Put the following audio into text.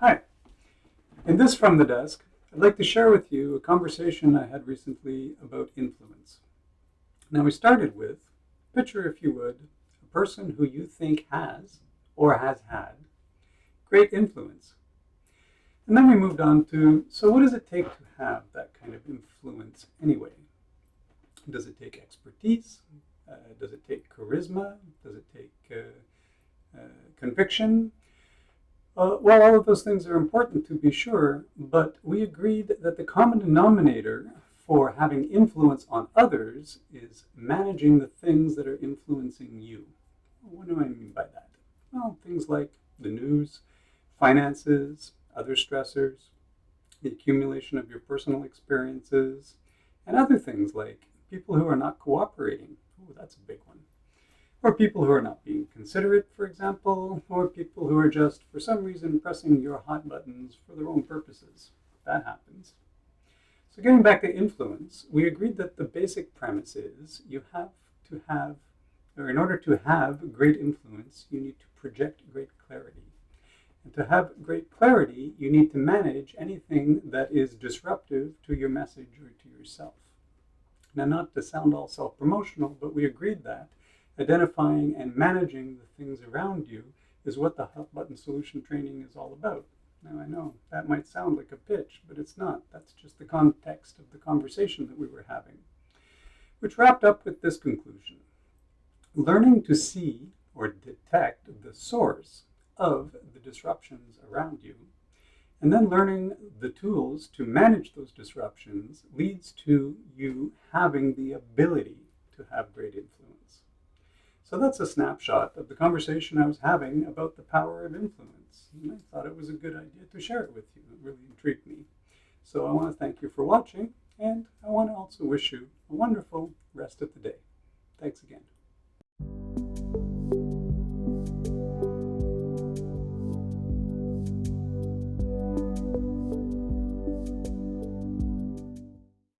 Hi. In this From the Desk, I'd like to share with you a conversation I had recently about influence. Now, we started with picture, if you would, a person who you think has or has had great influence. And then we moved on to, so what does it take to have that kind of influence anyway? Does it take expertise? Does it take charisma? Does it take conviction? Well, all of those things are important to be sure, but we agreed that the common denominator for having influence on others is managing the things that are influencing you. What do I mean by that? Well, things like the news, finances, other stressors, the accumulation of your personal experiences, and other things like people who are not cooperating. Oh, that's a big one. Or people who are not being considerate, for example, or people who are just, for some reason, pressing your hot buttons for their own purposes. That happens. So getting back to influence, we agreed that the basic premise is you have to have, or in order to have great influence, you need to project great clarity. And to have great clarity, you need to manage anything that is disruptive to your message or to yourself. Now, not to sound all self-promotional, but we agreed that identifying and managing the things around you is what the hot button solution training is all about. Now, I know that might sound like a pitch, but it's not. That's just the context of the conversation that we were having, which wrapped up with this conclusion. Learning to see or detect the source of the disruptions around you, and then learning the tools to manage those disruptions leads to you having the ability to have great influence. So that's a snapshot of the conversation I was having about the power of influence. And I thought it was a good idea to share it with you. It really intrigued me. So I want to thank you for watching, and I want to also wish you a wonderful rest of the day. Thanks again.